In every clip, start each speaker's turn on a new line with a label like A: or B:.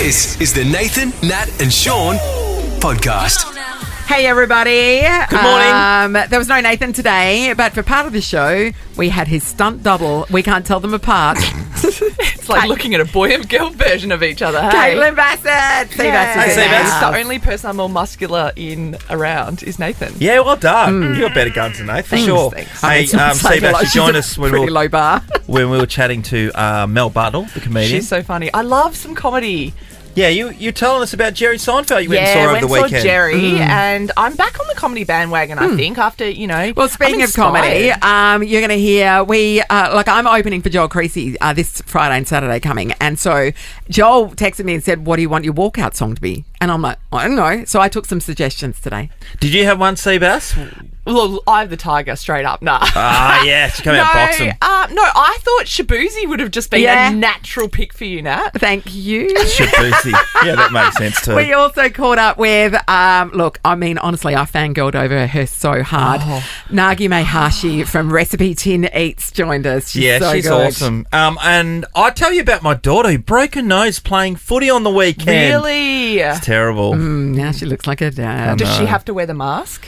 A: This is the Nathan, Nat and Sean podcast.
B: Hey everybody.
C: Good morning.
B: There was no Nathan today, but for part of the show, we had his stunt double. We can't tell them apart.
C: It's like looking at a boy and girl version of each other. Hey.
B: Caitlin Bassett.
C: The only person I'm more muscular in around is Nathan.
D: Yeah, well done. You got better guns than Nate, for sure.
C: Thanks.
D: Hey, Seabass, you joined us when
B: pretty low bar.
D: we were chatting to Mel Buttle, the comedian.
C: She's so funny. I love some comedy.
D: Yeah, you're telling us about Jerry Seinfeld you went and saw over the
C: I went
D: weekend.
C: saw Jerry, and I'm back on the comedy bandwagon, I think, after,
B: Well, speaking of comedy, you're going to hear, I'm opening for Joel Creasy this Friday and Saturday coming. And so Joel texted me and said, what do you want your walkout song to be? And I'm like, I don't know. So I took some suggestions today.
D: Did you have one, Seabass?
C: Well, Eye the Tiger, straight up, nah.
D: Yeah, she came out boxing.
C: No, I thought Shabuzi would have just been a natural pick for you, Nat.
B: Thank you.
D: Shabuzi. Yeah, that makes sense too.
B: We also caught up with, honestly, I fangirled over her so hard. Nagi Mehashi from Recipe Tin Eats joined us. She's
D: good. Awesome. And I tell you about my daughter who broke her nose playing footy on the weekend.
C: Really?
D: It's terrible.
B: Now she looks like her dad.
C: Does she have to wear the mask?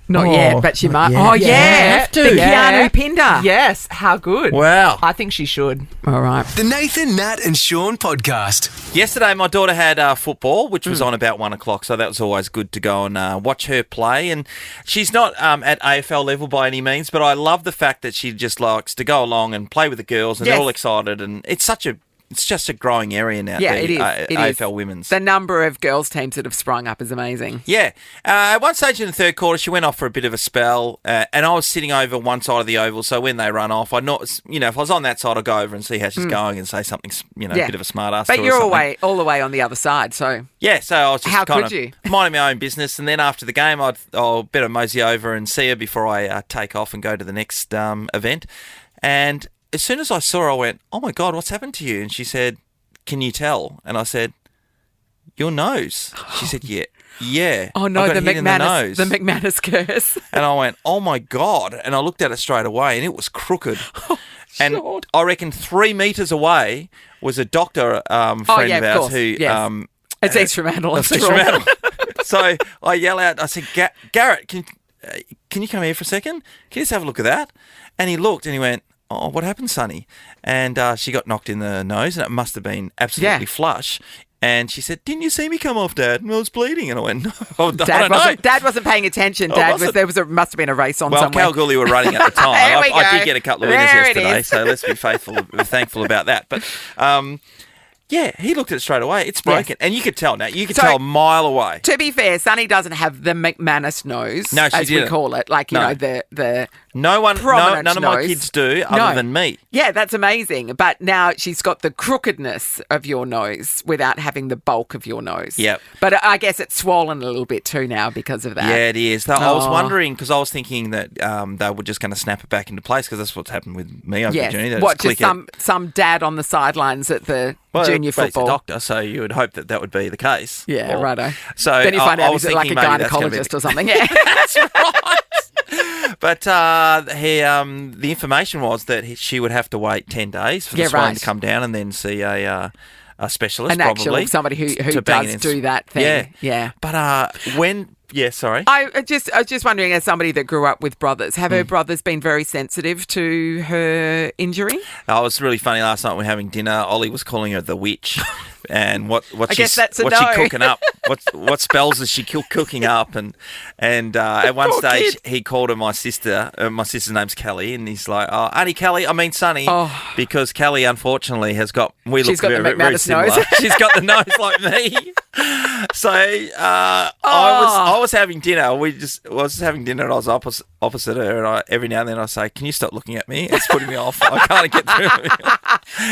B: Not yet, but she might.
D: Yeah.
B: Have to. The Keanu Pinder.
C: Yes, how good.
D: Wow.
C: I think she should.
B: All right.
A: The Nathan, Nat and Sean podcast.
D: Yesterday, my daughter had football, which was on about 1 o'clock, so that was always good to go and watch her play. And she's not at AFL level by any means, but I love the fact that she just likes to go along and play with the girls, and they're all excited. And it's just a growing area now.
B: Yeah, it is.
D: AFL women's.
B: The number of girls teams that have sprung up is amazing.
D: Yeah. At one stage in the third quarter, she went off for a bit of a spell, and I was sitting over one side of the oval, so when they run off, if I was on that side, I'd go over and see how she's going and say something, a bit of a smart ass.
B: But you're all the way on the other side, so...
D: Yeah, so I was just
B: how could you?
D: minding my own business, and then after the game, I'll better mosey over and see her before I take off and go to the next event. And as soon as I saw her, I went, oh my God, what's happened to you? And she said, can you tell? And I said, your nose. She said, yeah.
B: Oh no, the McManus curse.
D: And I went, oh my God. And I looked at it straight away and it was crooked. And I reckon 3 meters away was a doctor friend of ours who...
B: it's extramural.
D: So I yell out, I said, Garrett, can you come here for a second? Can you just have a look at that? And he looked and he went, oh, what happened, Sonny? And she got knocked in the nose, and it must have been absolutely flush. And she said, didn't you see me come off, Dad? And I was bleeding. And I went, no, I don't know.
B: Dad wasn't paying attention. Must have been a race on somewhere.
D: Well, Kalgoorlie were running at the time. I did get a couple of winners yesterday,
B: is.
D: so let's be thankful about that. But he looked at it straight away. It's broken. And you could tell now. You could tell a mile away.
B: To be fair, Sonny doesn't have the McManus nose, as we call it. Like, the
D: none of my kids do other than me.
B: Yeah, that's amazing. But now she's got the crookedness of your nose without having the bulk of your nose.
D: Yep.
B: But I guess it's swollen a little bit too now because of that.
D: Yeah, it is. I was wondering, because I was thinking that they were just going to snap it back into place, because that's what's happened with me over the journey.
B: What, just some dad on the sidelines at the junior football?
D: He's a doctor, so you would hope that would be the case.
B: Yeah, righto.
D: So
B: then you find out he's like a gynecologist or something. Yeah,
D: that's right. But the information was that she would have to wait 10 days for the swelling to come down and then see a specialist, probably.
B: Somebody who does do that thing. Yeah.
D: But when... Yeah, sorry.
B: I was just wondering, as somebody that grew up with brothers, have her brothers been very sensitive to her injury?
D: Oh, it was really funny last night when we were having dinner. Ollie was calling her the witch. And what's she cooking up? What spells is she cooking up? And at one stage he called her my sister. My sister's name's Kelly, and he's like, "Oh, Auntie Kelly, I mean Sonny," because Kelly unfortunately has got. She's got the very similar. Nose. She's got the nose like me. So I was having dinner. I was having dinner, and I was opposite her. And every now and then I say, "Can you stop looking at me? It's putting me off. I can't get through."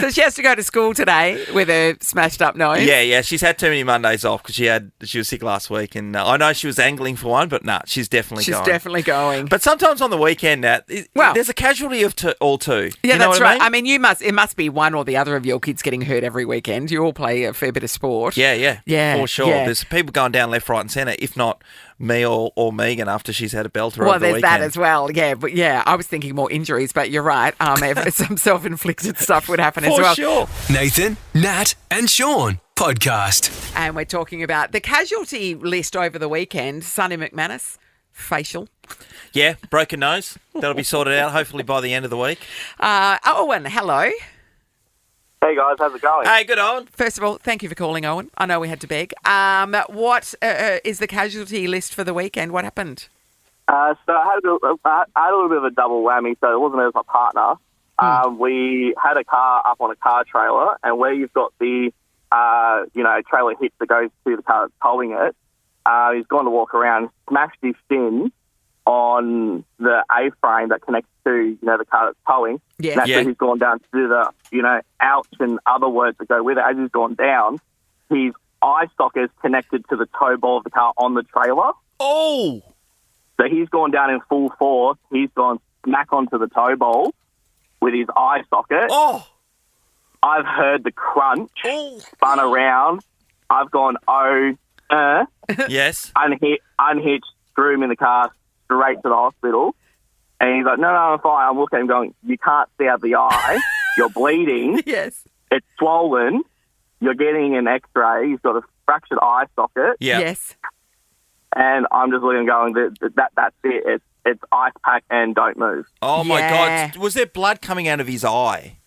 B: So she has to go to school today with her smashed up nose.
D: Yeah. She's had too many Mondays off because she was sick last week, and I know she was angling for one, but she's definitely going.
B: She's definitely going.
D: But sometimes on the weekend, Nat, there's a casualty of all two.
B: Yeah,
D: you know
B: that's
D: what
B: right.
D: I mean?
B: It must be one or the other of your kids getting hurt every weekend. You all play a fair bit of sport.
D: Yeah, for sure.
B: Yeah.
D: there's people going down left, right, and centre. If not me or Megan after she's had a belter over the
B: there's
D: weekend.
B: that as well. Yeah, but I was thinking more injuries, but you're right. Some self-inflicted stuff would happen as well.
D: For sure.
A: Nathan, Nat, and Sean podcast.
B: And we're talking about the casualty list over the weekend. Sonny McManus, facial.
D: Yeah, broken nose. That'll be sorted out hopefully by the end of the week.
B: Owen, hello.
E: Hey guys, how's it going?
D: Hey, good on.
B: First of all, thank you for calling, Owen. I know we had to beg. What is the casualty list for the weekend? What happened?
E: So I had a little bit of a double whammy. So it wasn't as my partner. We had a car up on a car trailer, and where you've got the trailer hitch that goes to the car that's towing it, he's gone to walk around, smashed his shin on the A-frame that connects to, the car that's towing.
B: Yeah.
E: That's where he's gone down to do the, ouch and other words that go with it. As he's gone down, his eye socket is connected to the tow ball of the car on the trailer.
D: Oh!
E: So he's gone down in full force. He's gone smack onto the tow ball with his eye socket.
D: Oh!
E: I've heard the crunch, spun around. I've gone,
D: Yes.
E: Unhitched, threw him in the car, straight to the hospital. And he's like, no, I'm fine. I'm looking at him going, you can't see out the eye. You're bleeding.
B: Yes.
E: It's swollen. You're getting an x-ray. He's got a fractured eye socket.
D: Yeah.
B: Yes.
E: And I'm just looking going, that's it. It's ice pack and don't move.
D: Oh, my
B: Yeah.
D: God. Was there blood coming out of his eye?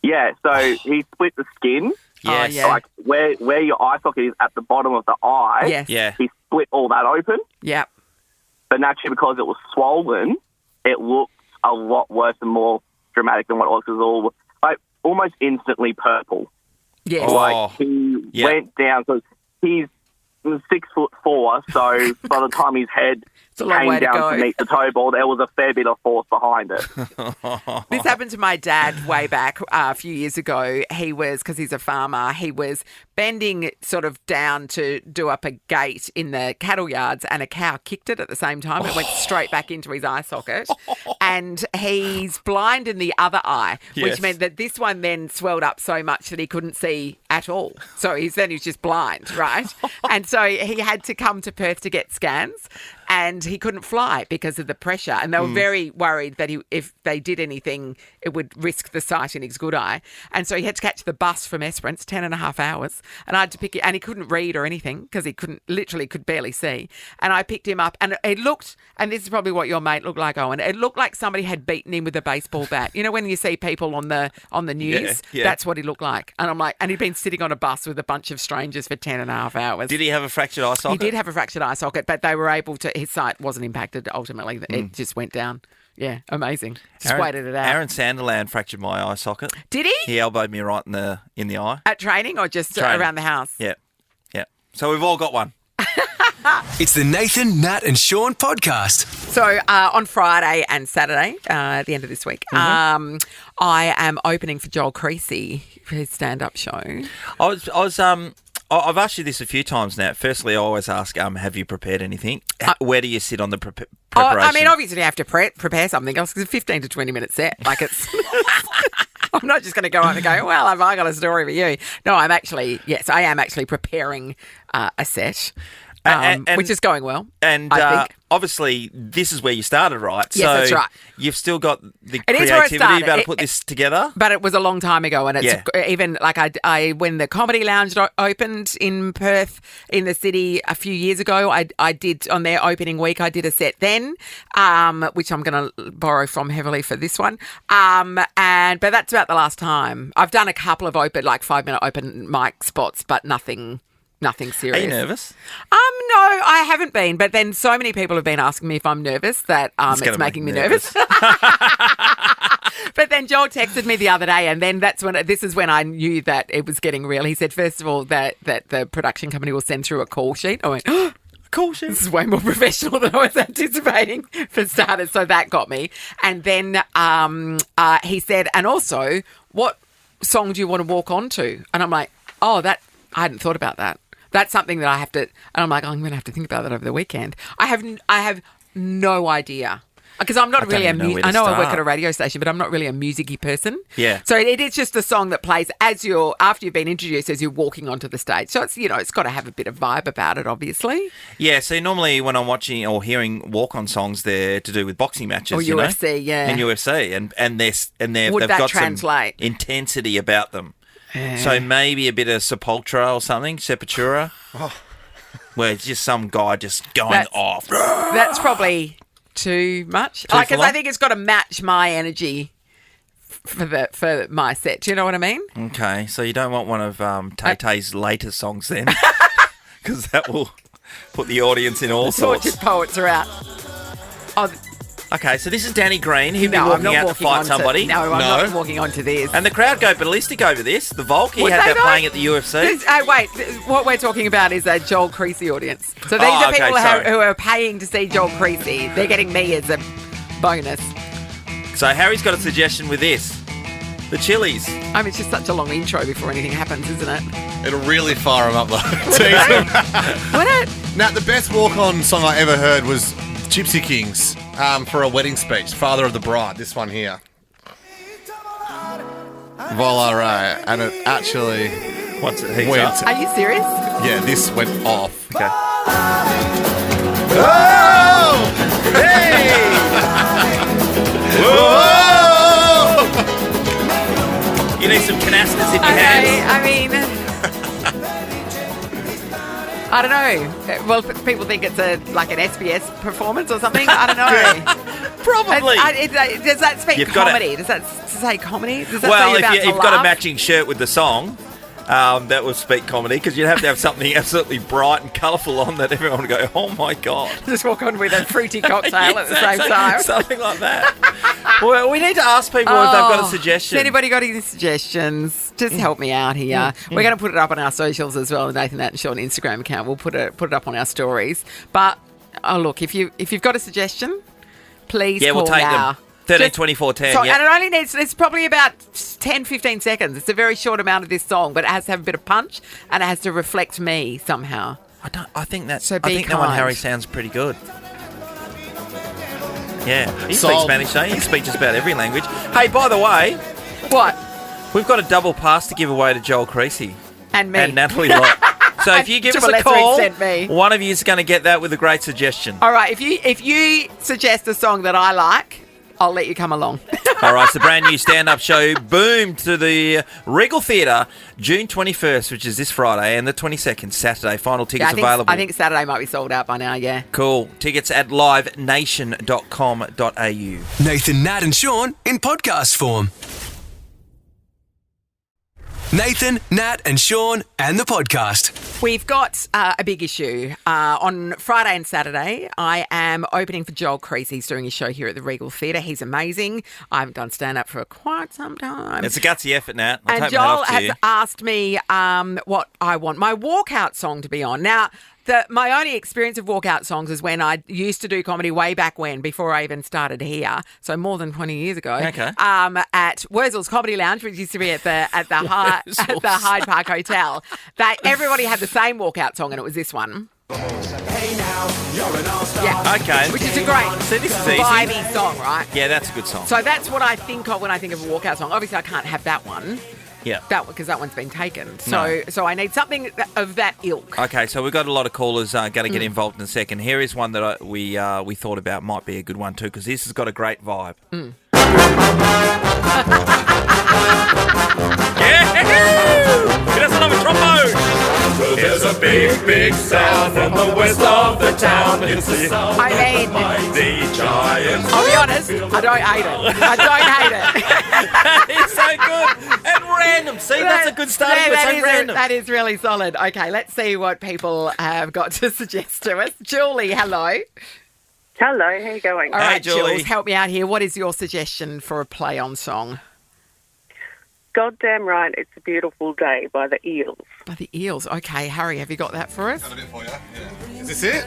E: Yeah, so he split the skin.
D: Yes.
B: yeah.
E: Like where your eye socket is at the bottom of the eye.
B: Yes.
D: Yeah.
E: He split all that open.
B: Yep.
E: But naturally, because it was swollen, it looked a lot worse and more dramatic than what it was. It was all almost instantly purple.
B: Yes.
D: Oh.
E: Like he went down because he's 6'4", so by the time his head
B: a long
E: came
B: way to
E: down
B: go.
E: to meet the tow ball, there was a fair bit of force behind it.
B: This happened to my dad way back a few years ago. He was, because he's a farmer, he was bending sort of down to do up a gate in the cattle yards, and a cow kicked it at the same time. It went straight back into his eye socket. And he's blind in the other eye, which
D: Yes.
B: meant that this one then swelled up so much that he couldn't see at all. So he's just blind, right? And so he had to come to Perth to get scans. And he couldn't fly because of the pressure. And they were very worried that if they did anything, it would risk the sight in his good eye. And so he had to catch the bus from Esperance, 10.5 hours. And I had to pick it, and he couldn't read or anything because he could barely see. And I picked him up, and it looked, and this is probably what your mate looked like, Owen, it looked like somebody had beaten him with a baseball bat. You know, when you see people on the news,
D: Yeah.
B: that's what he looked like. And I'm like, and he'd been sitting on a bus with a bunch of strangers for 10.5 hours.
D: Did he have a fractured eye socket?
B: He did have a fractured eye socket, but they were able to, his sight wasn't impacted ultimately. It just went down. Yeah, amazing. Just waited it out.
D: Aaron Sanderland fractured my eye socket.
B: Did he?
D: He elbowed me right in the eye.
B: At training or just
D: Training.
B: around the house?
D: Yeah. Yeah. So we've all got one.
A: It's the Nathan, Nat, and Sean podcast.
B: So on Friday and Saturday, at the end of this week, I am opening for Joel Creasy for his stand-up show.
D: I've asked you this a few times now. Firstly, I always ask, have you prepared anything? Where do you sit on the preparation?
B: I mean, obviously you have to prepare something else because it's a 15 to 20 minute set. Like it's... I'm not just going to go on and go, well, have I got a story for you? No, I am actually preparing a set. Which is going well,
D: and
B: I think.
D: Obviously this is where you started, right?
B: Yes, that's right.
D: You've still got the
B: It is where it
D: creativity
B: started.
D: about to put this together.
B: But it was a long time ago, and it's even like I when the Comedy Lounge opened in Perth in the city a few years ago, I did on their opening week. I did a set then, which I'm going to borrow from heavily for this one. But that's about the last time I've done a couple of 5-minute open mic spots, but nothing serious.
D: Are you nervous?
B: No, I haven't been. But then so many people have been asking me if I'm nervous that it's making me nervous. But then Joel texted me the other day, and then this is when I knew that it was getting real. He said, first of all, that the production company will send through a call sheet. I went, oh,
D: Call sheet.
B: this is way more professional than I was anticipating for starters. So that got me. And then he said, and also, what song do you want to walk on to? And I'm like, I hadn't thought about that. That's something that I have to, and I'm like, I'm going to have to think about that over the weekend. I have no idea. Because I'm not
D: don't
B: really
D: even know where to
B: I know I work
D: start.
B: at a radio station, but I'm not really a music-y person.
D: Yeah.
B: So it is just a song that plays after you've been introduced as you're walking onto the stage. So it's it's got to have a bit of vibe about it, obviously.
D: Yeah, so normally when I'm watching or hearing walk-on songs, they're to do with boxing matches,
B: Or UFC, yeah.
D: and UFC, and
B: Would
D: they've
B: that
D: got
B: translate?
D: some intensity about them. So maybe a bit of Sepultura or something, Sepultura, where it's just some guy just going off.
B: That's probably too much.
D: Too
B: Because
D: full
B: I
D: on?
B: think it's got to match my energy for my set. Do you know what I mean?
D: Okay, so you don't want one of Tay-Tay's latest songs then, because that will put the audience in all sorts.
B: Tortured poets are out. Oh,
D: Okay, so this is Danny Green. He'd be
B: no, I'm
D: walking
B: not
D: out to
B: walking
D: fight
B: onto,
D: somebody.
B: No, I'm not walking onto this.
D: And the crowd go ballistic over this. The Volk, he
B: Would
D: had
B: they
D: that
B: though?
D: playing at the UFC.
B: Wait, what we're talking about is a Joel Creasy audience. So these
D: Oh,
B: are
D: okay,
B: people
D: sorry.
B: who are paying to see Joel Creasy. They're getting me as a bonus.
D: So Harry's got a suggestion with this. The Chili's.
B: I mean, it's just such a long intro before anything happens, isn't it?
F: It'll really fire him up, though. Tease him.
B: Would it?
F: Now, the best walk-on song I ever heard was Gypsy Kings for a wedding speech, Father of the Bride, this one here. Voila, right. And it actually
D: What's it? Heats
F: went...
D: up.
B: Are you serious?
F: Yeah, this went off.
D: Okay.
F: Oh!
D: Hey!
F: Whoa!
D: You need some canastas in your hands.
B: I mean, I don't know. Well, people think it's like an SBS performance or something. I don't know.
D: Probably.
B: Does that speak
D: You've got
B: comedy? Does that say comedy? Does that
D: Well,
B: say
D: if you've got a
B: laugh?
D: matching shirt with the song, that would speak comedy, because you'd have to have something absolutely bright and colourful on that everyone would go, oh my God.
B: Just walk on with a fruity cocktail at the same time.
D: Something like that. Well, we need to ask people if they've got a suggestion.
B: Has anybody got any suggestions? Just help me out here. We're going to put it up on our socials as well, the Nathan Nat and Sean Instagram account. We'll put it up on our stories. But look, if you've got a suggestion, please call
D: we'll take
B: now.
D: them. 13, 24, 10,
B: So,
D: yeah.
B: And it only needs, it's probably about 10, 15 seconds. It's a very short amount of this song, but it has to have a bit of punch and it has to reflect me somehow.
D: I think that
B: So
D: I
B: be
D: think that one,
B: kind.
D: Harry, sounds pretty good. Yeah, he speaks
F: Sold.
D: Spanish, don't he? He speaks just about every language. Hey, by the way,
B: What?
D: we've got a double pass to give away to Joel Creasy
B: And me.
D: and Natalie Lott. So if you give
B: Just
D: us a
B: letter he
D: call,
B: sent me.
D: one of you is going to get that with a great suggestion.
B: All right, if you suggest a song that I like, I'll let you come along.
D: All right, it's the brand new stand-up show, Boom, to the Regal Theatre, June 21st, which is this Friday, and the 22nd, Saturday. Final tickets available.
B: I think Saturday might be sold out by now, yeah.
D: Cool. Tickets at livenation.com.au.
A: Nathan, Nat and Sean in podcast form. Nathan, Nat and Sean and the podcast.
B: We've got a big issue. On Friday and Saturday, I am opening for Joel Creasy. He's doing his show here at the Regal Theatre. He's amazing. I haven't done stand-up for quite some time.
D: It's a gutsy effort, Nat. I'll
B: And
D: take my hat
B: Joel
D: off to
B: has
D: you.
B: asked me what I want my walkout song to be on. Now, my only experience of walkout songs is when I used to do comedy way back when, before I even started here, so more than 20 years ago.
D: Okay.
B: At Wurzel's Comedy Lounge, which used to be at the Hyde Park Hotel. Everybody had the same walkout song, and it was this one. Yeah.
D: Okay.
B: Which is a great
D: See, this is easy.
B: vibey song, right?
D: Yeah, that's a good song.
B: So that's what I think of when I think of a walkout song. Obviously, I can't have that one.
D: Yeah.
B: Because that one's been taken. So I need something of that ilk.
D: Okay, so we've got a lot of callers going to get involved in a second. Here is one that we thought about might be a good one too, because this has got a great vibe. Yeah! He doesn't have a trombone!
G: There's a big, big sound from the west of the town. It's the sound
B: I mean,
G: by the giants.
B: I'll be honest, I don't hate it. I don't hate it.
D: It's so good! And random! See, that's a good starting point. So random.
B: That is really solid. Okay, let's see what people have got to suggest to us. Julie, hello.
H: Hello, how you going?
B: All right,
D: Julie.
B: Jules, help me out here. What is your suggestion for a play-on song?
H: Goddamn right, it's a beautiful day by the Eels.
B: By the Eels. Okay, Harry, have you got that for us?
F: Got a bit for you. Yeah. Is this it?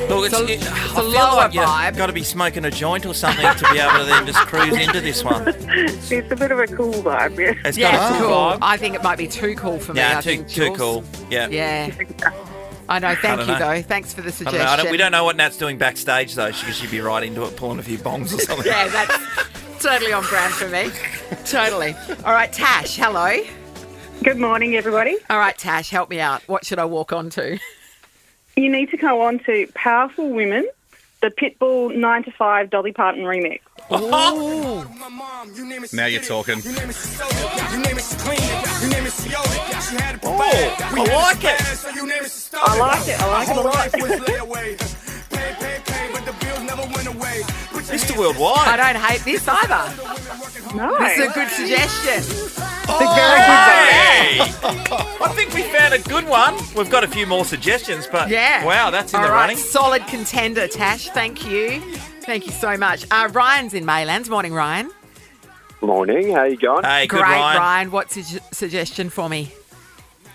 D: Look,
B: It's a
D: I feel
B: lower
D: like you've
B: vibe.
D: got to be smoking a joint or something to be able to then just cruise into this one.
H: It's a bit of a cool vibe, yeah.
D: It's
B: Yeah,
D: got a
B: cool.
D: cool vibe.
B: I think it might be too cool for me.
D: Yeah,
B: I
D: too
B: think, Jules.
D: cool. Yeah.
B: Yeah. I know. Thank you,
D: know.
B: though. Thanks for the
D: I
B: suggestion.
D: don't know. We don't know what Nat's doing backstage, though. She'd be right into it, pulling a few bongs or something.
B: Yeah, that's totally on brand for me. Totally. All right, Tash, hello.
H: Good morning, everybody.
B: All right, Tash, help me out. What should I walk on to?
H: You need to go on to Powerful Women, the Pitbull 9 to 5 Dolly Parton remix.
B: Ooh.
F: Now you're talking.
D: I like it.
H: I like it a lot.
D: Mr. Worldwide.
B: I don't hate this either.
H: No.
B: This is a good suggestion.
D: Hey! I think we found a good one. We've got a few more suggestions, but
B: Yeah.
D: wow, that's in
B: All
D: the
B: right,
D: running.
B: solid contender, Tash. Thank you. Thank you so much. Ryan's in Maylands. Morning, Ryan.
I: Morning, how you going?
D: Hey, good
B: Great,
D: Ryan.
B: What's your suggestion for me?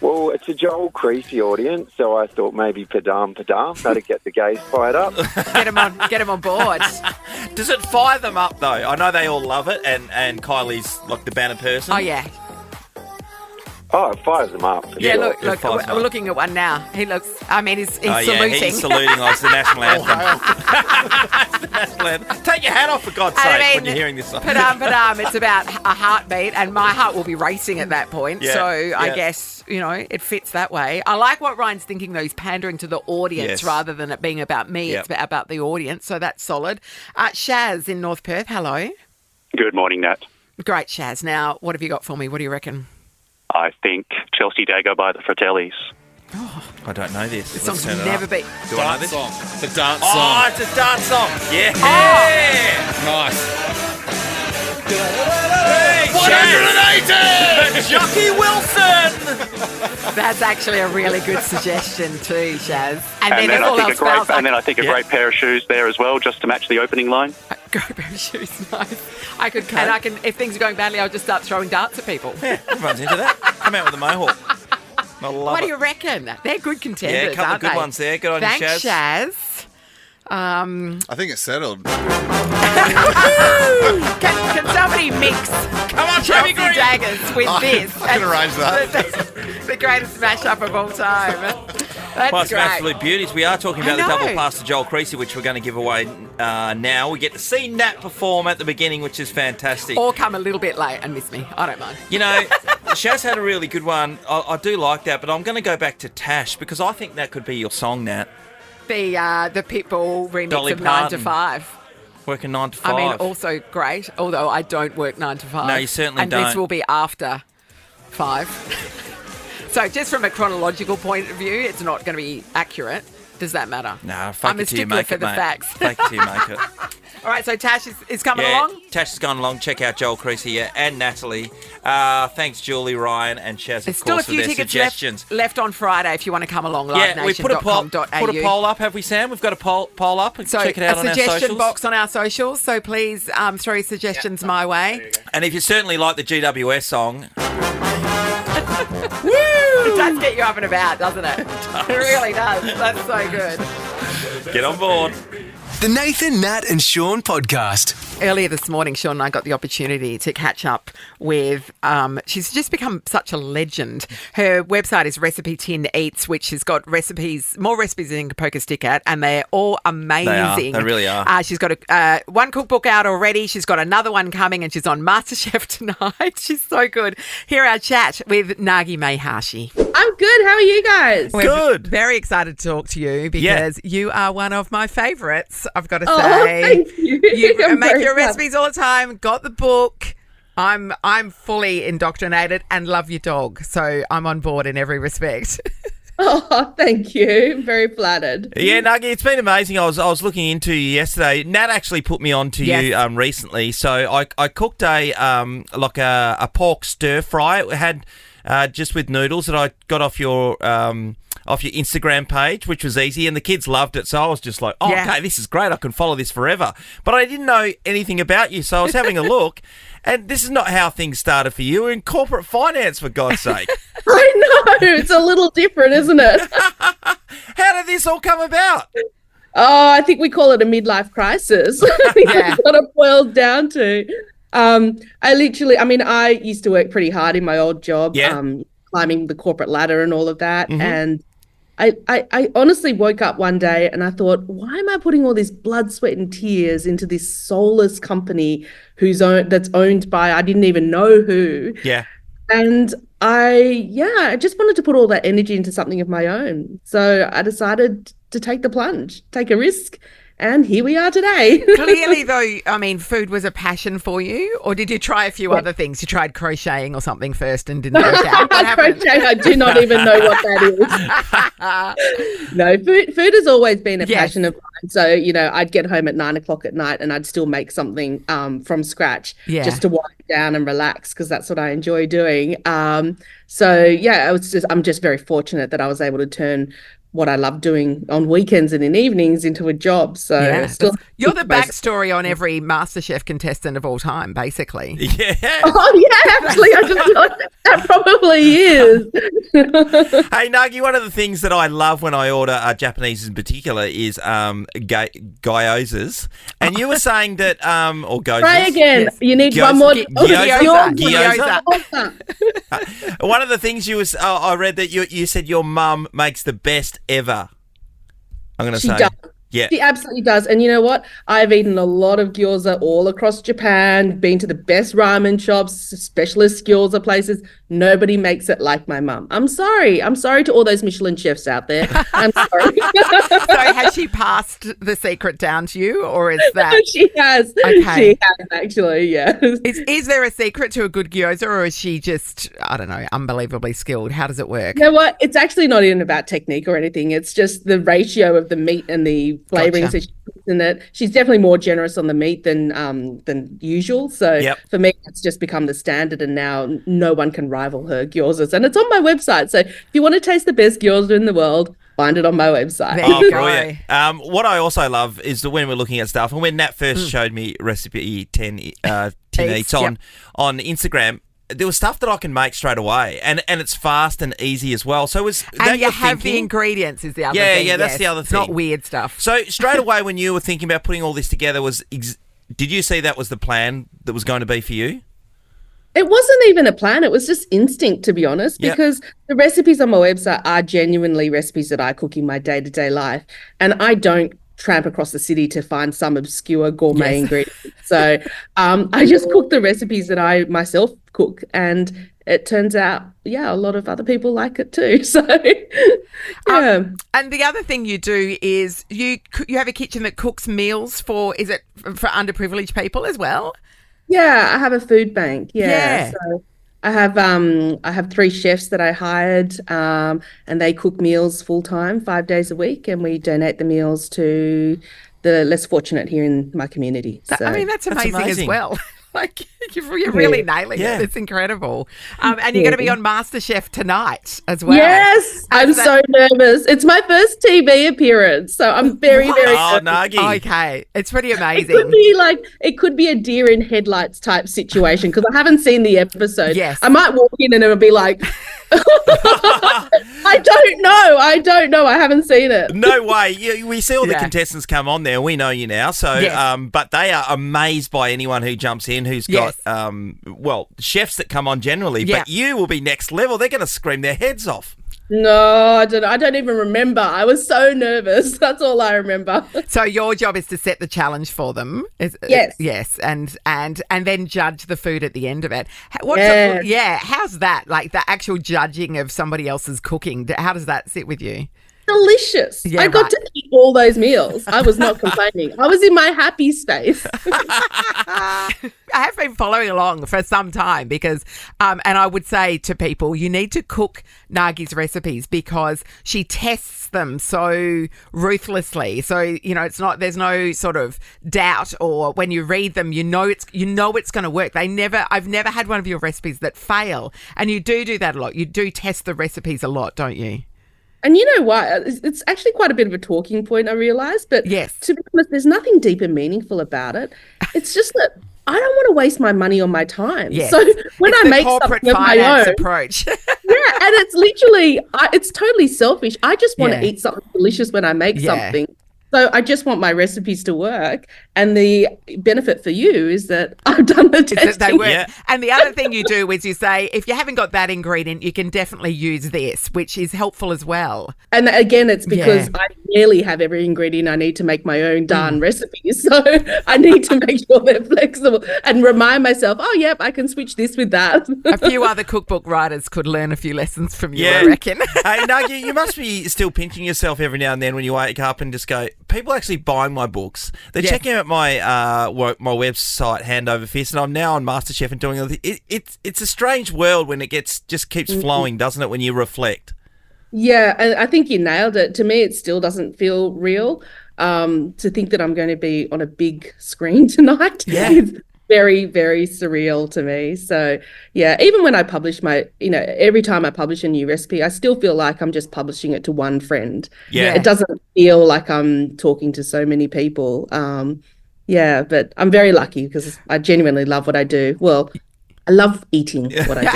I: Well, it's a Joel Creasy audience, so I thought maybe Padam Padam, that'd get the gays fired up.
B: Get him on board.
D: Does it fire them up, though? I know they all love it, and Kylie's like the banner person.
B: Oh, yeah.
I: Oh, it fires them up. for
B: Yeah,
I: sure.
B: look,
D: it fires
B: we're
D: up.
B: looking at one now. He looks, he's
D: Oh, yeah,
B: saluting.
D: he's saluting like it's the national anthem. It's the national anthem. Take your hat off, for God's sake, when you're hearing this song.
B: Padam, it's about a heartbeat, and my heart will be racing at that point.
D: Yeah,
B: So I
D: yeah.
B: guess, it fits that way. I like what Ryan's thinking, though. He's pandering to the audience
D: Yes.
B: rather than it being about me.
D: Yep.
B: It's about the audience, so that's solid. Shaz in North Perth, hello.
J: Good morning, Nat.
B: Great, Shaz. Now, what have you got for me? What do you reckon?
J: I think Chelsea Dagger by the Fratellis.
D: I don't know this.
B: This
D: Let's
B: song's
D: turn it
B: never
D: up.
B: been...
D: Do I know
F: Dance
D: this?
F: song. The dance
D: Oh,
F: song.
D: it's a dance song. Yeah.
F: Nice.
D: Hey,
F: 180!
D: Jockey Wilson.
B: That's actually a really good suggestion too, Shaz. And then if
J: I
B: all
J: think
B: else fails,
J: I think a great pair of shoes there as well, just to match the opening line.
B: go pair of shoes. Nice. I could, and I can. If things are going badly, I'll just start throwing darts at people.
D: Yeah, everyone's into that. Come out with a mohawk. I love
B: What
D: it.
B: do you reckon? They're good contenders,
D: Yeah, a couple
B: aren't
D: of good
B: they?
D: ones there. Good on
B: Thanks,
D: you, Shaz.
B: Shaz.
F: I think it's settled.
B: Can somebody mix
D: Come on,
B: Chelsea
D: Chelsea Green.
B: Daggers with this?
F: I can arrange that.
B: That's the greatest mashup of all time. That's
D: Plus,
B: great.
D: absolute beauties. We are talking about
B: I
D: the double
B: know.
D: pass to Joel Creasy, which we're going to give away now. We get to see Nat perform at the beginning, which is fantastic.
B: Or come a little bit late and miss me. I don't mind.
D: You know, Shaz had a really good one. I do like that, but I'm going to go back to Tash because I think that could be your song, Nat.
B: The Pitbull remix
D: Dolly
B: of 9 to
D: Parton.
B: 5.
D: Working 9 to 5.
B: I mean, also great, although I don't work 9 to 5.
D: No, you certainly
B: and
D: don't.
B: this will be after 5. So just from a chronological point of view, it's not going to be accurate. Does that matter?
D: Nah, fake
B: I'm a
D: it till you
B: stickler
D: make
B: for
D: it,
B: the
D: mate.
B: facts.
D: Fake it till you make it.
B: All right, so Tash is coming
D: Yeah,
B: along.
D: Tash has gone along. Check out Joel Creasy and Natalie. Thanks, Julie, Ryan, and Shaz,
B: There's
D: of
B: still a
D: course, for
B: few
D: their
B: tickets
D: suggestions.
B: left on Friday if you want to come along,
D: Yeah, we put a poll
B: livenation.com.au.
D: up, have we, Sam? We've got a poll up.
B: So
D: check it out
B: a
D: on our
B: suggestion
D: socials.
B: box on our socials. So please throw your suggestions my way.
D: And if you certainly like the GWS song,
B: It does get you up and about, doesn't it? It really does. That's so good.
D: get on board.
A: The Nathan, Nat and Sean podcast.
B: Earlier this morning, Sean and I got the opportunity to catch up with, she's just become such a legend. Her website is Recipe Tin Eats, which has got more recipes than you can poke a stick at, and they're all amazing.
D: They really are.
B: She's got one cookbook out already. She's got another one coming, and she's on MasterChef tonight. She's so good. Hear our chat with Nagi Mehashi.
K: I'm good. How are you guys?
B: We're
D: Good.
B: very excited to talk to you because you are one of my favourites, I've got to say.
K: Oh, thank you.
B: You
K: I'm
B: make
K: very
B: your
K: proud.
B: recipes all the time, got the book. I'm fully indoctrinated and love your dog, so I'm on board in every respect.
K: Oh, thank you. I'm very flattered.
D: Yeah, Nuggy, it's been amazing. I was looking into you yesterday. Nat actually put me on to you recently. So I cooked a pork stir fry. It had just with noodles that I got off your Instagram page, which was easy, and the kids loved it. So I was just like, okay, this is great. I can follow this forever. But I didn't know anything about you, so I was having a look, and this is not how things started for you. You're in corporate finance, for God's sake.
K: I know. It's a little different, isn't it?
D: How did this all come about?
K: Oh, I think we call it a midlife crisis. I think that's what it boils down to. I used to work pretty hard in my old job, climbing the corporate ladder and all of that.
D: Mm-hmm.
K: And I honestly woke up one day and I thought, why am I putting all this blood, sweat, and tears into this soulless company that's owned by I didn't even know who?
D: Yeah.
K: And I just wanted to put all that energy into something of my own. So I decided to take the plunge, take a risk. And here we are today.
B: Clearly, though, I mean, food was a passion for you, or did you try a few other things? You tried crocheting or something first and didn't work out. What happened?
K: Crochet, I do not even know what that is. No, food has always been a passion of mine. So, I'd get home at 9:00 at night and I'd still make something from scratch just to wind down and relax, because that's what I enjoy doing. I'm just very fortunate that I was able to turn what I love doing on weekends and in evenings into a job. So
B: you're the backstory on every MasterChef contestant of all time, basically.
D: Yeah.
K: Oh yeah, actually, I just feel like that probably is.
D: Hey Nagi, one of the things that I love when I order Japanese in particular is gyozas. And you were saying that or gozas.
K: Try again. Yes. You need one more.
D: Gyoza. One of the things I read that you said your mum makes the best ever. I'm going to say.
K: Does.
D: Yeah.
K: She absolutely does. And you know what? I've eaten a lot of gyoza all across Japan, been to the best ramen shops, specialist gyoza places. Nobody makes it like my mum. I'm sorry. I'm sorry to all those Michelin chefs out there. I'm sorry.
B: So has she passed the secret down to you, or is that?
K: She has.
B: Okay.
K: She has, actually, yeah.
B: Is there a secret to a good gyoza, or is she just, I don't know, unbelievably skilled? How does it work?
K: You know what? It's actually not even about technique or anything. It's just the ratio of the meat and the flavorings that she puts in it. She's definitely more generous on the meat than usual. So for me, it's just become the standard, and now no one can rival her gyozas. And it's on my website. So if you want to taste the best gyoza in the world, find it on my website.
B: There you go.
D: Brilliant. What I also love is that when we're looking at stuff, and when Nat first showed me recipe 10 eats on Instagram, there was stuff that I can make straight away, and it's fast and easy as well. So
B: you have the ingredients is the other thing.
D: Yeah, that's the other thing.
B: Not weird stuff.
D: So straight away when you were thinking about putting all this together, did you see that was the plan that was going to be for you?
K: It wasn't even a plan. It was just instinct, to be honest, because the recipes on my website are genuinely recipes that I cook in my day-to-day life, and I don't tramp across the city to find some obscure gourmet ingredient. So I just cook the recipes that I myself cook, and it turns out, a lot of other people like it too. So,
B: and the other thing you do is you have a kitchen that cooks meals for underprivileged people as well?
K: Yeah, I have a food bank. Yeah. So I have 3 chefs that I hired, and they cook meals full time, 5 days a week, and we donate the meals to the less fortunate here in my community.
B: That's amazing as well. Like, you're really nailing it. It's incredible. And you're going to be on MasterChef tonight as well.
K: Yes, I'm so nervous. It's my first TV appearance, so I'm very, very nervous.
D: Nagi.
B: Okay, it's pretty amazing.
K: It could be a deer in headlights type situation, because I haven't seen the episode.
B: Yes.
K: I might walk in and it'll be like, I don't know. I haven't seen it.
D: No way. We see all the contestants come on there. We know you now. So, but they are amazed by anyone who jumps in who's got, chefs that come on generally. Yeah. But you will be next level. They're going to scream their heads off.
K: No, I don't even remember. I was so nervous. That's all I remember.
B: So your job is to set the challenge for them. Yes, and then judge the food at the end of it. How's that? Like the actual judging of somebody else's cooking. How does that sit with you?
K: Delicious. I got to eat all those meals. I was not complaining. I was in my happy space.
B: I have been following along for some time because, and I would say to people, you need to cook Nagi's recipes because she tests them so ruthlessly. So, there's no sort of doubt, or when you read them, you know it's going to work. I've never had one of your recipes that fail. And you do that a lot. You do test the recipes a lot, don't you?
K: And you know what? It's actually quite a bit of a talking point, I realise. But to be honest, there's nothing deep and meaningful about it. It's just that I don't want to waste my money on my time.
B: Yes.
K: So when I make something of my own
B: approach.
K: and it's literally, it's totally selfish. I just want to eat something delicious when I make something. So I just want my recipes to work. And the benefit for you is that I've done the testing.
B: They work. Yeah. And the other thing you do is you say, if you haven't got that ingredient, you can definitely use this, which is helpful as well.
K: And again, it's because I rarely have every ingredient I need to make my own darn recipes. So I need to make sure they're flexible and remind myself, oh, yep, I can switch this with that.
B: A few other cookbook writers could learn a few lessons from you, I reckon.
D: Hey, Nuggie, you must be still pinching yourself every now and then when you wake up and just go, people are actually buying my books. They're checking out my my website hand over fist, and I'm now on MasterChef and doing it's a strange world when it just keeps flowing, doesn't it, when you reflect?
K: Yeah, and I think you nailed it. To me, it still doesn't feel real. To think that I'm going to be on a big screen tonight is very, very surreal to me. So, yeah, even when I publish every time I publish a new recipe, I still feel like I'm just publishing it to one friend.
D: Yeah.
K: It doesn't feel like I'm talking to so many people. But I'm very lucky because I genuinely love what I do. Well, I love eating what I do.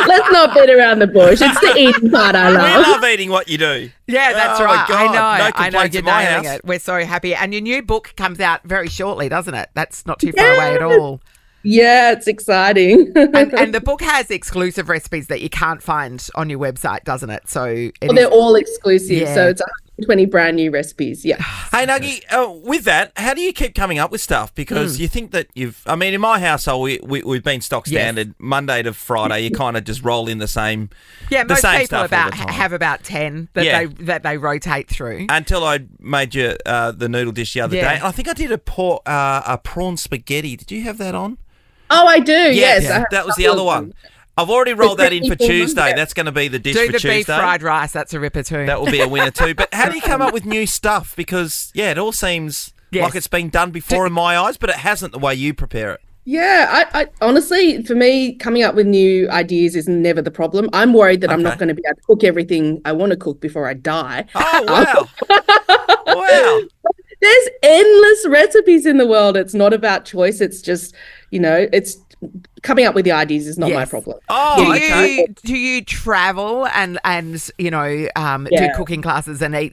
K: Let's not beat around the bush. It's the eating part I love.
D: We love eating what you do.
B: Yeah, that's right.
D: My God.
B: I know.
D: No complaints
B: You're
D: in my
B: nailing
D: house.
B: it. We're so happy. And your new book comes out very shortly, doesn't it? That's not too far away at all.
K: Yeah, it's exciting.
B: and the book has exclusive recipes that you can't find on your website, doesn't it? So
K: they're all exclusive. So it's 120 brand new recipes. Yeah.
D: Hey, Nuggie, with that, how do you keep coming up with stuff? Because you think that in my household, we've been stock standard Monday to Friday. You kind of just roll in the same
B: most
D: same
B: people
D: stuff
B: have about 10 that they rotate through.
D: Until I made you the noodle dish the other day. I think I did a prawn spaghetti. Did you have that on?
K: Oh, I do. Yes.
D: That was the other one. I've already rolled that in for Tuesday. That's going to be the dish for Tuesday.
B: Do the beef fried rice. That's a ripper too.
D: That will be a winner too. But how do you come up with new stuff? Because, it all seems like it's been done before in my eyes, but it hasn't the way you prepare it.
K: Yeah, I honestly, for me, coming up with new ideas is never the problem. I'm worried that I'm not going to be able to cook everything I want to cook before I die.
D: Oh, wow. Wow.
K: There's endless recipes in the world. It's not about choice. It's just, it's coming up with the ideas is not my problem.
B: Oh, do you travel and do cooking classes and eat,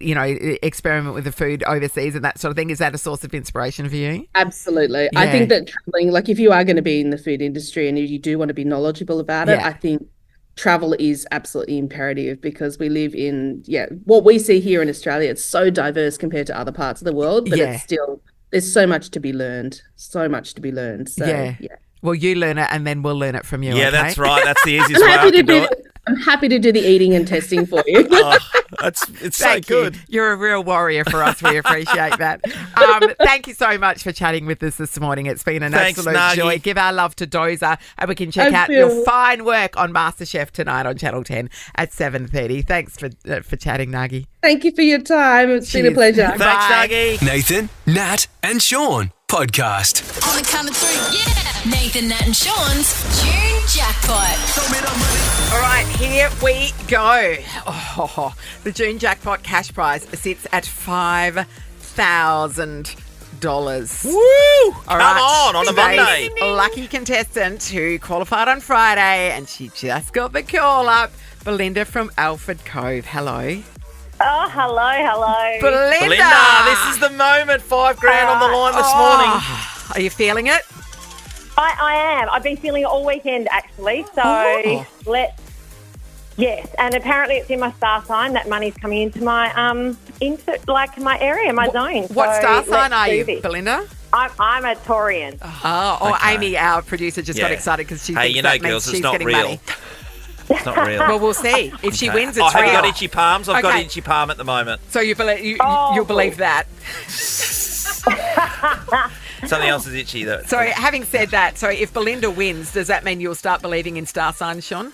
B: experiment with the food overseas and that sort of thing? Is that a source of inspiration for you?
K: Absolutely. Yeah. I think that traveling, like if you are going to be in the food industry and you do want to be knowledgeable about it, I think travel is absolutely imperative because we live in, what we see here in Australia, it's so diverse compared to other parts of the world, but it's still, there's so much to be learned. So, yeah.
B: Well, you learn it and then we'll learn it from you.
D: Yeah, that's right. That's the easiest way I can do it.
K: I'm happy to do the eating and testing for you.
D: It's so good.
B: You're a real warrior for us. We appreciate that. Thank you so much for chatting with us this morning. It's been an absolute joy. Give our love to Dozer, and we can check out your fine work on MasterChef tonight on Channel 10 at 7:30. Thanks for chatting, Nuggie.
K: Thank you for your time. It's been a pleasure.
D: Thanks, Nuggie.
A: Nathan, Nat, and Sean podcast.
L: On the count of 3, Nathan, Nat, and Sean's June Jackpot.
B: All right, here we go. Oh, the June Jackpot cash prize sits at $5,000.
D: Woo! Come on a Monday.
B: Lucky contestant who qualified on Friday, and she just got the call up. Belinda from Alfred Cove. Hello.
M: Oh, hello.
B: Belinda,
D: this is the moment. $5,000 on the line this morning.
B: Are you feeling it?
M: I am. I've been feeling it all weekend, actually. So yes, and apparently it's in my star sign. That money's coming into my my area, my zone.
B: What star sign are you, Belinda?
M: I'm a Taurian.
B: Amy, our producer, just got excited because she thinks that means she's getting
D: real.
B: money.
D: It's not real.
B: Well, we'll see. If she wins, it's
D: have
B: real.
D: you got itchy palms? I've got itchy palm at the moment.
B: So you'll believe that.
D: Something else is itchy, though.
B: So having said that, if Belinda wins, does that mean you'll start believing in star signs, Sean?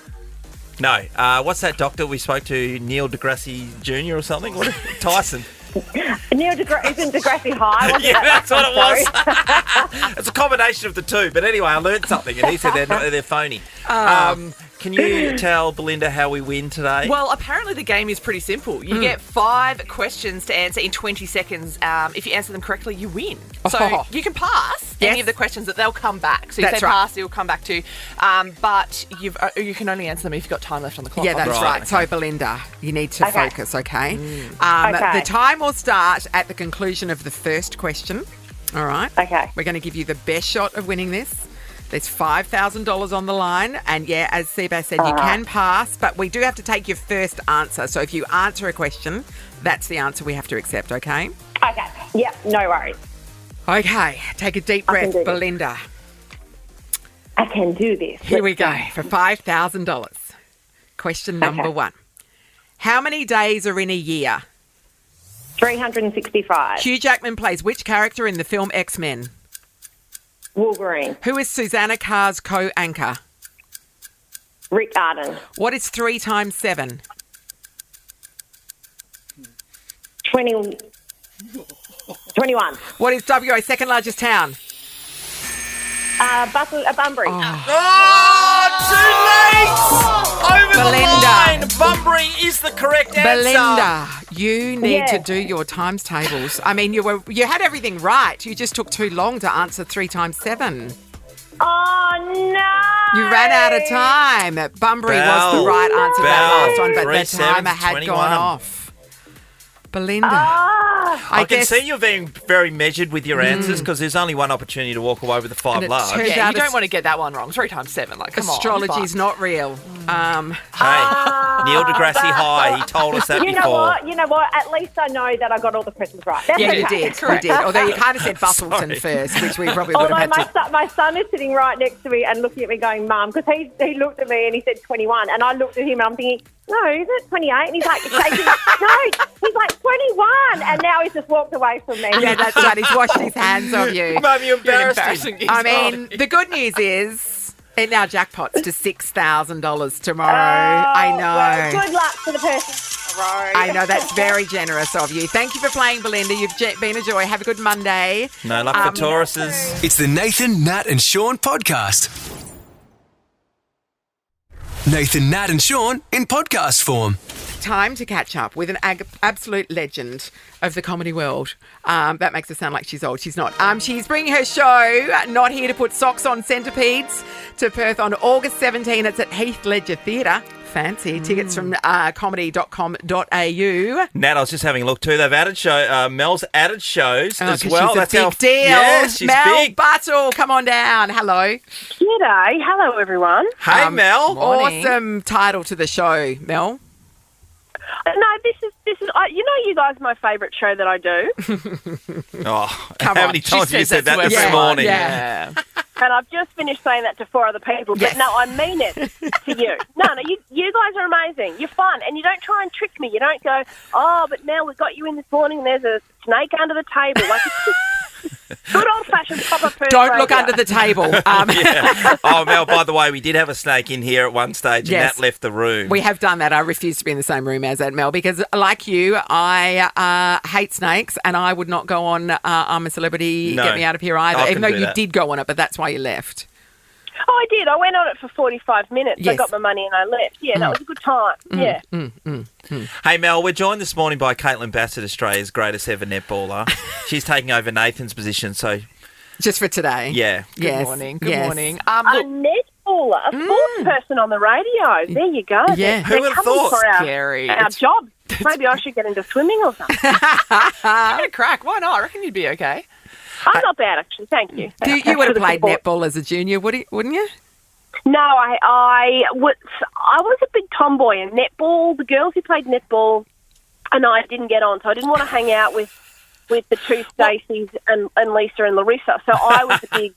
D: No. What's that doctor we spoke to, Neil deGrasse Jr. or something? Tyson.
M: Neil isn't deGrasse high?
D: Yeah, that's what it was. It's a combination of the two. But anyway, I learned something, and he said they're phony. can you tell Belinda how we win today?
C: Well, apparently the game is pretty simple. You get 5 questions to answer in 20 seconds. If you answer them correctly, you win. So you can pass any of the questions that they'll come back. So you say pass, you'll come back to. But you can only answer them if you've got time left on the clock.
B: Yeah, that's right. So, Belinda, you need to focus, okay? The time will start at the conclusion of the first question. All right?
M: Okay.
B: We're going to give you the best shot of winning this. There's $5,000 on the line. And, yeah, as Seabass said, you can pass, but we do have to take your first answer. So if you answer a question, that's the answer we have to accept, okay?
M: Okay. Yep, no worries.
B: Okay. Take a deep breath, Belinda.
M: I can do this.
B: Here we go for $5,000. Question number 1. How many days are in a year?
M: 365.
B: Hugh Jackman plays which character in the film X-Men?
M: Wolverine.
B: Who is Susanna Carr's co-anchor?
M: Rick Arden.
B: What is 3 times 7?
M: 21.
B: What is WA's second largest town?
M: Bunbury.
D: Too late! Over
B: Belinda.
D: the line! Bunbury is the correct answer.
B: Belinda, you need to do your times tables. I mean, you had everything right. You just took too long to answer 3 times 7.
M: Oh, no.
B: You ran out of time. Bunbury was the right answer to that last one, but the timer had gone off. Belinda.
D: I can see you're being very measured with your answers because there's only one opportunity to walk away with the 5 large.
C: Yeah, you don't want to get that one wrong. 3 times 7, like, come on.
B: Astrology's not real.
D: Hey, Neil deGrasse High, he told us that before.
M: You know what? At least I know that I got all the questions right. That's
B: you
M: okay.
B: did. You did. Although you kind of said Bustleton first, which we probably would have had to.
M: My son is sitting right next to me and looking at me going, Mum, because he looked at me and he said 21. And I looked at him and I'm thinking, no, is it 28? And he's like, shaking. No, he's like 21. And now he's just walked away from me.
B: Yeah, that's right. He's washed his hands of you.
D: Mum, you're embarrassing.
B: I mean, the good news is it now jackpots to $6,000 tomorrow. I know.
M: Well, good luck to the person tomorrow.
B: I know, that's very generous of you. Thank you for playing, Belinda. You've been a joy. Have a good Monday.
D: No luck for Tauruses.
A: It's the Nathan, Nat and Sean podcast. Nathan, Nat and Sean in podcast form.
B: Time to catch up with an absolute legend of the comedy world. That makes her sound like she's old. She's not. She's bringing her show, Not Here to Put Socks on Centipedes, to Perth on August 17. It's at Heath Ledger Theatre. Fancy. Tickets from comedy.com.au.
D: Nat, I was just having a look too. They've added Mel's added shows as well.
B: That's a big deal.
D: Yes, she's
B: Mel
D: big.
B: Buttle, come on down. Hello.
N: G'day. Hello, everyone.
D: Hey, Mel.
B: Awesome title to the show, Mel.
N: No, this is. You know, you guys, my favourite show that I do.
B: Come
D: how
B: on.
D: many times have you said that
C: to
D: this
C: everyone.
D: morning?
B: Yeah.
N: And I've just finished saying that to 4 other people. But no, I mean it to you. No, you guys are amazing. You're fun. And you don't try and trick me. You don't go, oh, but Mel, we got you in this morning and there's a snake under the table. Like, it's just good old-fashioned proper Perth
B: Don't
N: radio.
B: look under the table.
D: Yeah. Oh, Mel, by the way, we did have a snake in here at one stage and Nat left the room.
B: We have done that. I refuse to be in the same room as that, Mel, because like you, I hate snakes and I would not go on I'm a Celebrity,
D: No,
B: Get Me Out of Here either,
D: I
B: even though
D: couldn't do
B: you
D: that.
B: did go on it, but that's why you left.
N: Oh, I did. I went on it for 45 minutes.
B: Yes.
N: I got my money and I left. Yeah, that was a good time. Yeah.
D: Hey, Mel, we're joined this morning by Caitlin Bassett, Australia's greatest ever netballer. She's taking over Nathan's position, so...
B: Just for today.
D: Yeah.
C: Good morning. Good morning.
N: A netballer, a sports person on the radio. There you go.
B: Yeah.
D: Who would have thought?
N: For
C: Scary.
N: our job. Maybe I should get into swimming or something.
C: Give it a crack. Why not? I reckon you'd be okay.
N: I'm not bad, actually. Thank you.
B: You would have played netball as a junior, wouldn't you?
N: No, I was a big tomboy in netball. The girls who played netball and I didn't get on, so I didn't want to hang out with the two Stacys and Lisa and Larissa. So I was a big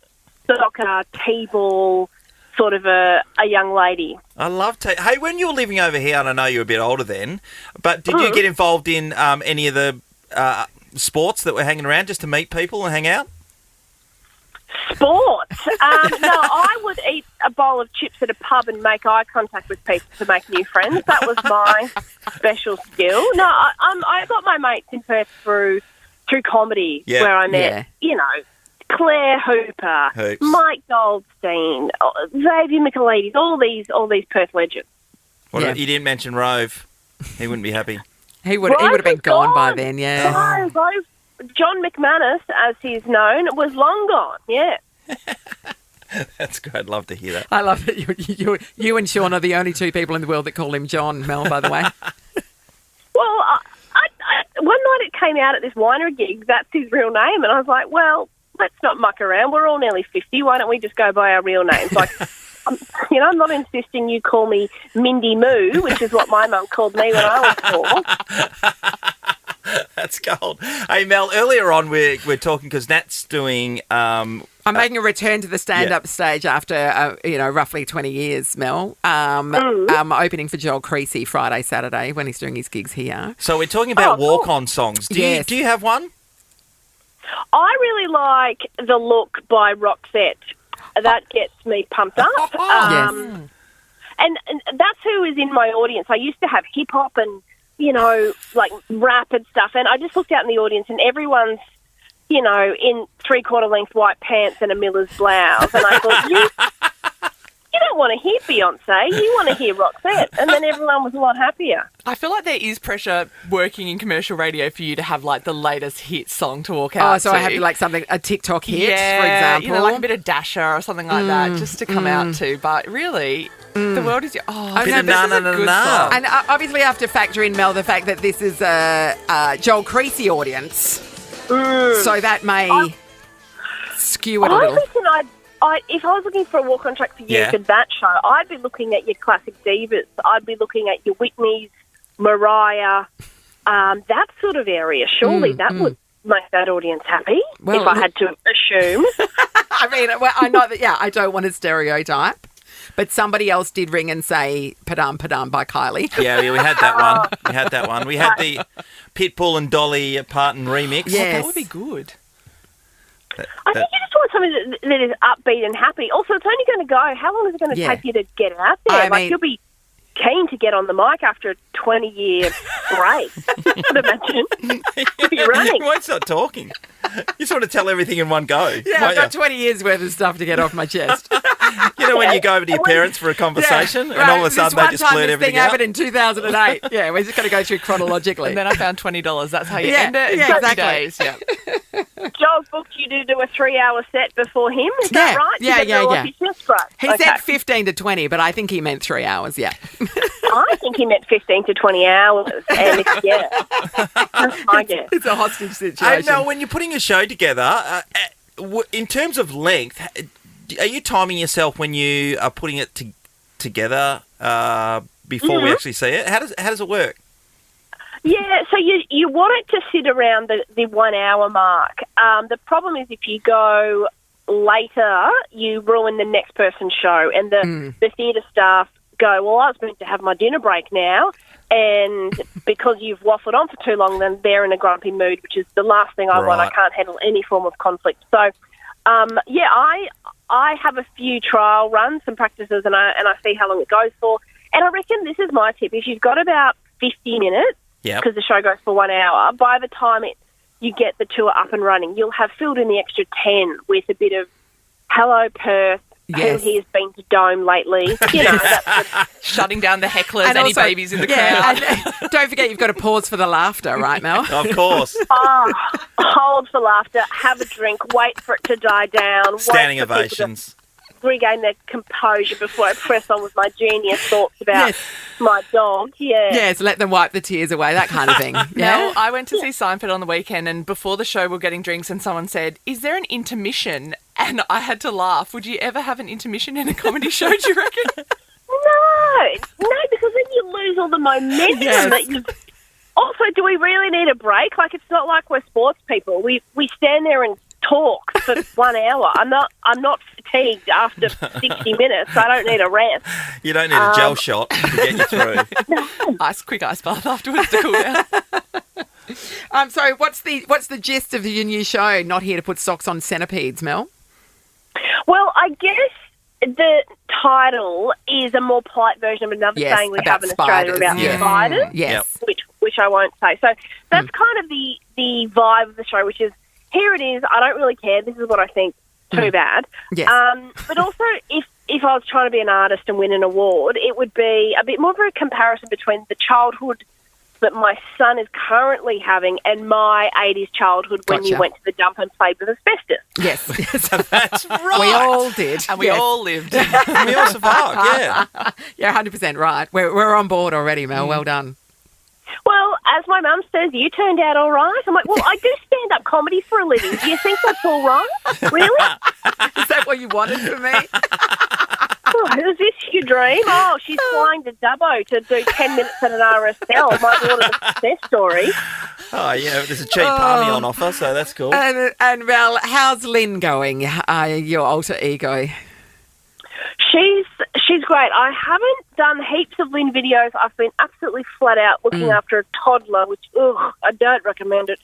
N: soccer, T-ball, sort of a young lady.
D: I love Hey, when you were living over here, and I know you were a bit older then, but did you get involved in any of the sports that were hanging around just to meet people and hang out?
N: Sports? No, I would eat a bowl of chips at a pub and make eye contact with people to make new friends. That was my special skill. No, I got my mates in Perth through comedy, where I met, Claire Hooper,
D: Hoops.
N: Mike Goldstein, Xavier Michaelides, all these Perth legends.
D: You didn't mention Rove. He wouldn't be happy.
B: He would have been gone by then, yeah.
N: No, Rove, John McManus, as he's known, was long gone, yeah.
D: That's good. I'd love to hear that.
B: I love it. You and Sean are the only two people in the world that call him John, Mel, by the way.
N: Well, one night it came out at this winery gig, that's his real name, and I was like, well, let's not muck around. We're all nearly 50. Why don't we just go by our real names? Like, I'm not insisting you call me Mindy Moo, which is what my mum called me when I was 4.
D: That's gold. Hey, Mel, earlier on we're talking because Nat's doing...
B: I'm making a return to the stand-up stage after, roughly 20 years, Mel. I'm opening for Joel Creasy Friday, Saturday when he's doing his gigs here.
D: So we're talking about walk-on songs. Do you have one?
N: I really like The Look by Roxette. That gets me pumped up.
B: Yes.
N: And that's who is in my audience. I used to have hip-hop and, like rap and stuff, and I just looked out in the audience and everyone's, in three-quarter length white pants and a Miller's blouse. And I thought, you don't want to hear Beyonce, you want to hear Roxette. And then everyone was a lot happier.
C: I feel like there is pressure working in commercial radio for you to have, like, the latest hit song to walk out to.
B: I have to, like, a TikTok hit, for example.
C: Like a bit of Dasher or something like that, just to come out to. But really... The world is...
B: Oh, bit of na. And obviously I have to factor in, Mel, the fact that this is a Joel Creasy audience. So that may skew it a little.
N: If I was looking for a walk-on track for you for that show, I'd be looking at your classic divas. I'd be looking at your Whitneys, Mariah, that sort of area. Surely that would make that audience happy, if I had to assume.
B: I mean, I know that, I don't want to stereotype. But somebody else did ring and say Padam Padam by Kylie.
D: Yeah, we had that one. We had the Pitbull and Dolly Parton remix.
B: Yes.
C: That would be good.
N: I think you just want something that is upbeat and happy. Also, it's only going to go, how long is it going to take you to get out there? You'll be keen to get on the mic after a 20-year break. I would imagine. You'll be running.
D: You won't start talking. You just want to tell everything in one go.
B: Yeah, I've got 20 years worth of stuff to get off my chest.
D: When you go over to your parents for a conversation and all of a sudden they just blurt everything out?
B: This happened in 2008. Yeah, we're just going to go through chronologically.
C: And then I found $20. That's how you end it in 30 days. Yeah.
N: Joel booked you to do a 3-hour set before him. Is that right?
B: Yeah. He said 15 to
N: 15
B: 20, but I think he meant 3 hours, yeah.
N: I think he meant 15 to 20 hours. And I guess.
B: It's a hostage situation.
D: Now, when you're putting a show together, in terms of length, are you timing yourself when you are putting it together before we actually see it? How does it work?
N: Yeah, so you want it to sit around the 1 hour mark. The problem is if you go later, you ruin the next person's show, and the theatre staff go, well, I was meant to have my dinner break now, and because you've waffled on for too long, then they're in a grumpy mood, which is the last thing I want. I can't handle any form of conflict. So, I have a few trial runs, some practices, and I see how long it goes for. And I reckon this is my tip. If you've got about 50 minutes, because the show goes for 1 hour, by the time you get the tour up and running, you'll have filled in the extra 10 with a bit of hello, Perth, who here's been to Dome lately.
C: Shutting down the hecklers, and any also, babies in the crowd.
B: And don't forget you've got to pause for the laughter, right, Mel?
D: Of course.
N: Hold for laughter, have a drink, wait for it to die down.
D: Standing ovations.
N: Regain their composure before I press on with my genius thoughts about my dog.
B: Yes, let them wipe the tears away, that kind of thing.
C: Now, I went to see Seinfeld on the weekend, and before the show we were getting drinks and someone said, is there an intermission? And I had to laugh. Would you ever have an intermission in a comedy show, do you reckon?
N: No, because then you lose all the momentum that you've... Also, do we really need a break? Like, it's not like we're sports people. We stand there and talk for 1 hour. I'm not fatigued after 60 minutes. I don't need a rest.
D: You don't need a gel shot to get you through.
C: Quick ice bath afterwards to cool down.
B: So what's the gist of your new show? Not here to put socks on centipedes, Mel?
N: Well, I guess the title is a more polite version of another saying we have in Australia about spiders.
B: Yes.
N: Which I won't say. So that's kind of the vibe of the show, which is here it is. I don't really care. This is what I think. Too bad.
B: Yes.
N: But also, if I was trying to be an artist and win an award, it would be a bit more of a comparison between the childhood that my son is currently having and my 80s childhood when you went to the dump and played with asbestos.
B: Yes.
D: That's right.
B: We all did.
C: And we all lived.
D: And we all survived, yeah.
B: Yeah, 100% right. We're on board already, Mel. Well done.
N: Well, as my mum says, you turned out all right. I'm like, well, I do stand-up comedy for a living. Do you think that's all right? Really?
B: Is that what you wanted from me?
N: Oh, is this your dream? Oh, she's flying to Dubbo to do 10 minutes at an RSL. My daughter's a success story.
D: Oh, yeah, there's a cheap palmy on offer, so that's cool.
B: And Mel, how's Lynn going, your alter ego?
N: She's great. I haven't done heaps of Lynn videos. I've been absolutely flat out looking after a toddler, which, I don't recommend it.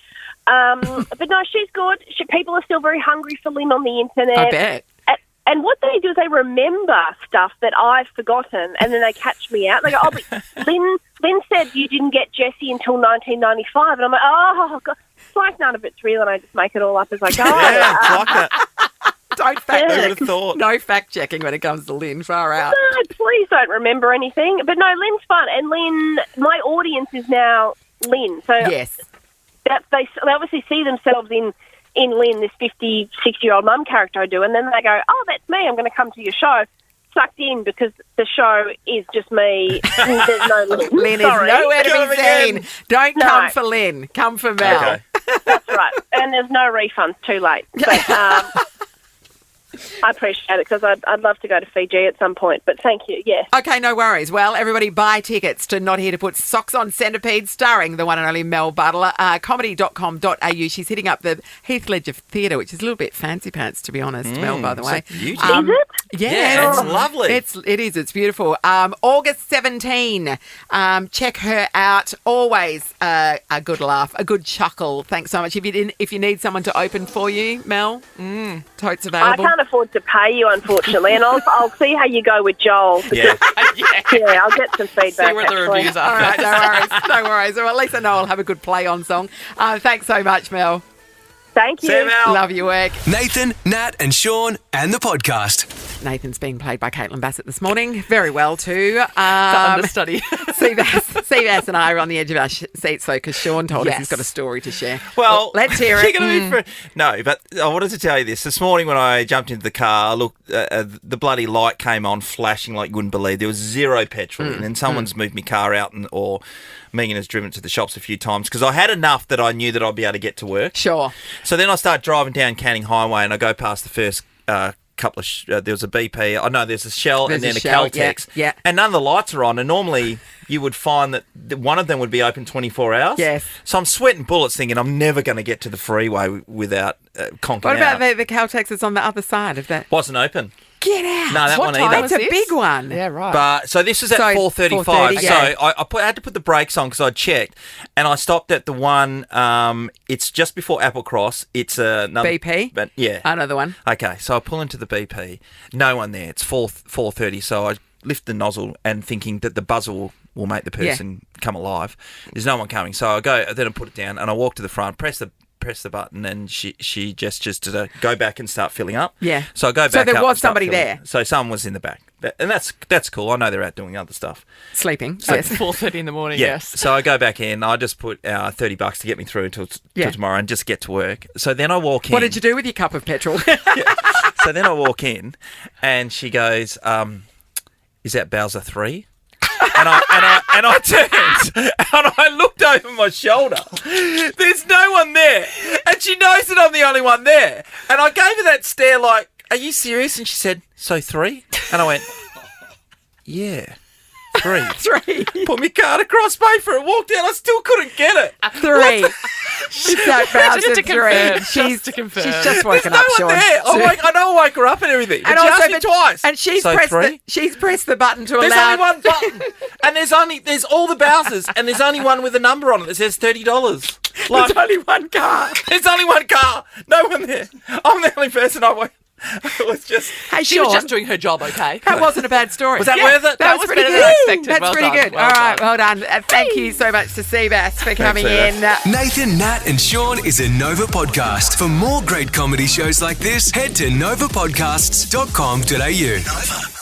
N: But no, she's good. People are still very hungry for Lynn on the internet.
B: I bet.
N: And what they do is they remember stuff that I've forgotten, and then they catch me out. They go, but Lynn said you didn't get Jessie until 1995. And I'm like, oh, God. It's like none of it's real, and I just make it all up as I go.
D: Yeah, it's like that.
B: Don't fact check.
D: Who would have thought?
B: No fact checking when it comes to Lynn. Far out.
N: No, please don't remember anything. But no, Lynn's fun. And Lynn, my audience is now Lynn. So
B: yes.
N: They obviously see themselves in Lynn, this 56-year-old mum character I do, and then they go, oh, that's me, I'm going to come to your show. Sucked in because the show is just me. There's no Lynn.
B: Lynn is nowhere to be seen. Don't come for Lynn. Come for Mel.
D: Okay.
N: That's right. And there's no refunds. Too late. But I appreciate it because I'd love to go to Fiji at some point. But thank you. Yeah.
B: Okay, no worries. Well, everybody buy tickets to Not Here to Put Socks on Centipede, starring the one and only Mel Butler. Comedy.com.au. She's hitting up the Heath Ledger Theatre, which is a little bit fancy pants, to be honest, Mel, by the way.
D: Is it?
B: Yeah,
D: it's lovely.
B: It is. It's beautiful. August 17. Check her out. Always a good laugh, a good chuckle. Thanks so much. If you need someone to open for you, Mel, totes available.
N: I can't afford to pay you, unfortunately, and I'll see how you go with Joel. Because, yeah, I'll get some feedback.
C: See where the reviews are.
B: All right, no worries. Well, at least I know I'll have a good play-on song. Thanks so much, Mel.
N: Thank you.
D: See you, Mel.
B: Love your work.
A: Nathan, Nat and Sean and the podcast.
B: Nathan's being played by Caitlin Bassett this morning. Very well too.
C: The understudy.
B: Seabass and I are on the edge of our seats though because Sean told us he's got a story to share.
D: Well,
B: let's hear it.
D: No, but I wanted to tell you this. This morning when I jumped into the car, the bloody light came on flashing like you wouldn't believe. There was zero petrol in, and someone's moved my car out or Megan has driven to the shops a few times because I had enough that I knew that I'd be able to get to work.
B: Sure.
D: So then I start driving down Canning Highway and I go past the first couple of... there was a BP. Oh, no, there's a Shell and then a Caltex.
B: Yeah.
D: And none of the lights are on. And normally you would find that one of them would be open 24 hours.
B: Yes.
D: So I'm sweating bullets thinking I'm never going to get to the freeway without conking
B: What about
D: out.
B: the Caltex that's on the other side of that?
D: Wasn't open.
B: Get out.
D: No, that
C: What
D: one
C: time
D: either.
C: was
B: That's a
C: this?
B: big one.
C: Yeah, right.
D: But so this is at 4:35.
B: 4:30, yeah.
D: So I had to put the brakes on because I checked, and I stopped at the one. It's just before Applecross. It's another
B: BP.
D: But yeah,
B: Another one.
D: okay. So I pull into the BP. No one there. It's 4:30. So I lift the nozzle and thinking that the buzzer will make the person come alive. There's no one coming. So I go. Then I put it down and I walk to the front. Press the button and she gestures to go back and start filling up.
B: Yeah.
D: So I go back.
B: So there
D: up
B: was
D: and start
B: somebody
D: filling.
B: there.
D: So someone was in the back, and that's cool. I know they're out doing other stuff.
B: Sleeping.
C: So
B: Yes.
C: it's 4:30 in the morning,
D: Yeah.
C: yes.
D: So I go back in. I just put $30 to get me through until tomorrow and just get to work. So then I walk in.
B: What did you do with your cup of petrol?
D: So then I walk in, and she goes, "Is that Bowser 3?" And I turned and I looked over my shoulder. There's no one there, and she knows that I'm the only one there. And I gave her that stare, like, "Are you serious?" And she said, "So 3?" And I went, "Yeah, 3."
B: 3.
D: Put my card across, paid for it, walked out. I still couldn't get it.
B: 3. It's that Bowser
C: Just to
B: 3.
C: confirm,
B: She's
C: confirm.
B: just woken
D: No
B: up,
D: one
B: Sean.
D: there. I know I woke her up and everything. But she asked me twice.
B: And she's
D: So
B: pressed
D: 3?
B: she's pressed the button to
D: There's
B: allow.
D: only one button, and there's all the Bowsers, and there's only one with a number on it that says $30. Like,
B: There's only one car.
D: there's only one car, no one there. I'm the only person I went. It was just.
B: Hey,
C: she was just doing her job, okay?
B: That wasn't a bad story.
D: Was that worth it?
C: That was
B: pretty
C: better
B: good.
C: than I expected.
B: That's
C: well
B: pretty
C: done.
B: good.
C: Well
B: All right,
C: done.
B: well done. Thank you so much to Seabass for coming in.
A: Nathan, Nat and Sean is a Nova podcast. For more great comedy shows like this, head to novapodcasts.com.au. Nova.